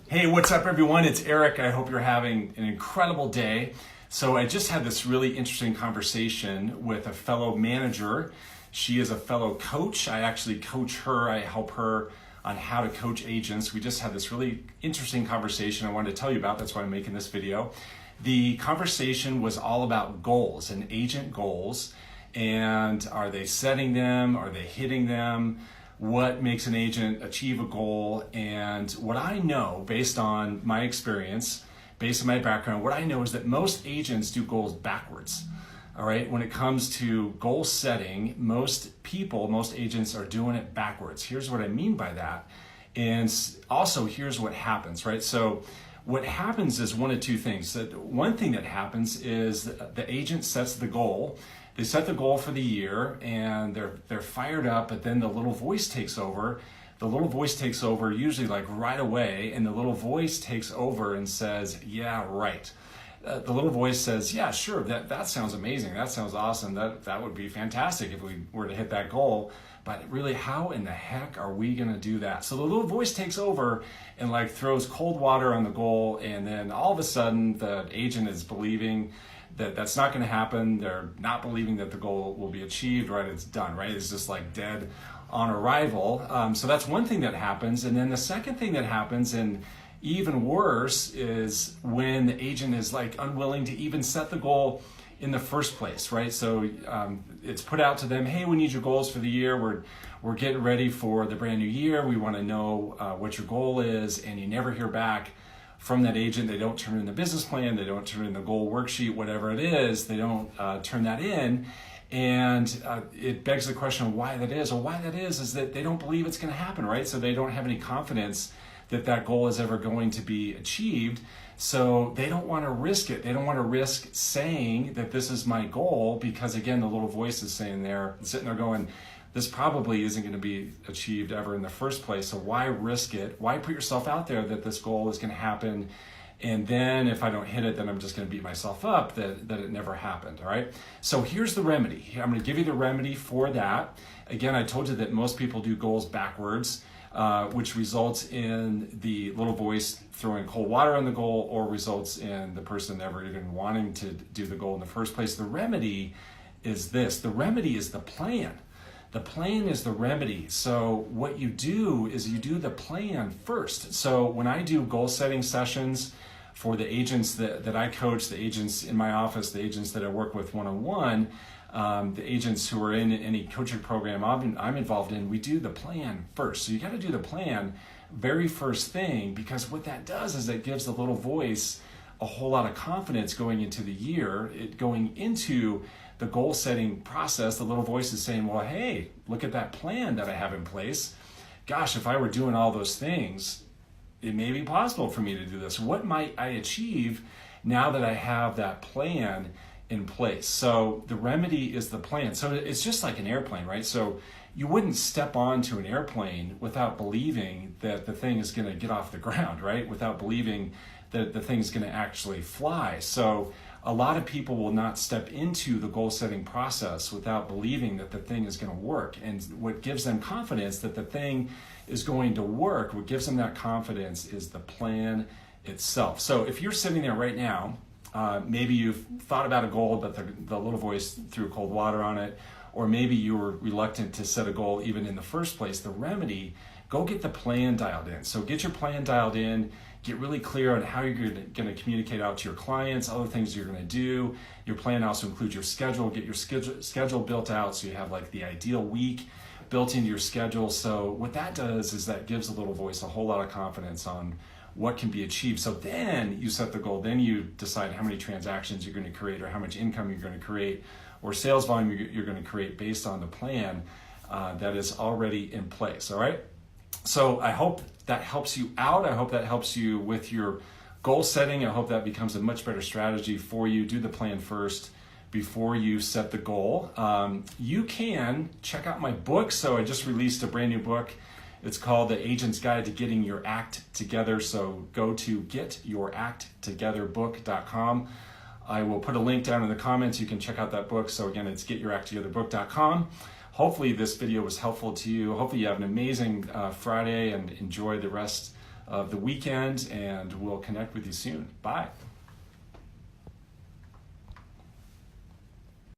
Hey, what's up everyone? It's Eric. I hope you're having an incredible day. So I just had this really interesting conversation with a fellow manager. She is a fellow coach. I actually coach her. I help her on how to coach agents. We just had this really interesting conversation I wanted to tell you about. That's why I'm making this video. The conversation was all about goals and agent goals. And are they setting them? Are they hitting them? What makes an agent achieve a goal? And what I know based on my experience, based on my background, what I know is that most agents do goals backwards. All right, when it comes to goal setting, most agents are doing it backwards. Here's what I mean by that. And also here's what happens, right? So what happens is one of two things. One thing that happens is the agent sets the goal. They set the goal for the year and they're fired up, but then the little voice takes over. The little voice takes over usually like right away, and the little voice takes over and says, yeah, right. The little voice says, yeah, sure, that sounds amazing. That sounds awesome. That would be fantastic if we were to hit that goal. But really, how in the heck are we gonna do that? So the little voice takes over and like throws cold water on the goal, and then all of a sudden the agent is believing that that's not going to happen. They're not believing that the goal will be achieved, right? It's done, right? It's just like dead on arrival. So that's one thing that happens. And then the second thing that happens, and even worse, is when the agent is like unwilling to even set the goal in the first place, right? So it's put out to them, hey, we need your goals for the year. We're getting ready for the brand new year. We want to know what your goal is, and you never hear back from that agent. They don't turn in the business plan, they don't turn in the goal worksheet, whatever it is, they don't turn that in. And it begs the question of why that is. Well, why that is that they don't believe it's going to happen, right? So they don't have any confidence that that goal is ever going to be achieved. So they don't want to risk it. They don't want to risk saying that this is my goal, because again, the little voice is sitting there going, this probably isn't going to be achieved ever in the first place. So why risk it? Why put yourself out there that this goal is going to happen? And then if I don't hit it, then I'm just going to beat myself up that it never happened. All right. So here's the remedy. I'm going to give you the remedy for that. Again, I told you that most people do goals backwards, which results in the little voice throwing cold water on the goal, or results in the person never even wanting to do the goal in the first place. The remedy is this. The remedy is the plan. The plan is the remedy. So what you do is you do the plan first. So when I do goal setting sessions for the agents that I coach, the agents in my office, the agents that I work with one-on-one, the agents who are in any coaching program I'm involved in, we do the plan first. So you got to do the plan very first thing, because what that does is it gives the little voice a whole lot of confidence going into the year, going into the goal setting process. The little voice is saying, well, hey, look at that plan that I have in place. Gosh, if I were doing all those things, it may be possible for me to do this. What might I achieve now that I have that plan in place? So the remedy is the plan. So it's just like an airplane, right? So you wouldn't step onto an airplane without believing that the thing is going to get off the ground, right? Without believing that the thing's going to actually fly. So a lot of people will not step into the goal setting process without believing that the thing is going to work. And what gives them confidence that the thing is going to work, what gives them that confidence is the plan itself. So if you're sitting there right now, maybe you've thought about a goal, but the little voice threw cold water on it, or maybe you were reluctant to set a goal even in the first place. The remedy, go get the plan dialed in. So get your plan dialed in. Get really clear on how you're going to communicate out to your clients, other things you're going to do. Your plan also includes your schedule. Get your schedule built out so you have like the ideal week built into your schedule. So what that does is that gives a little voice a whole lot of confidence on what can be achieved. So then you set the goal. Then you decide how many transactions you're going to create, or how much income you're going to create, or sales volume you're going to create based on the plan that is already in place. All right. So I hope that helps you out. I hope that helps you with your goal setting. I hope that becomes a much better strategy for you. Do the plan first before you set the goal. You can check out my book. So I just released a brand new book. It's called The Agent's Guide to Getting Your Act Together. So go to getyouracttogetherbook.com. I will put a link down in the comments. You can check out that book. So again, it's getyouracttogetherbook.com. Hopefully this video was helpful to you. Hopefully you have an amazing Friday and enjoy the rest of the weekend, and we'll connect with you soon. Bye.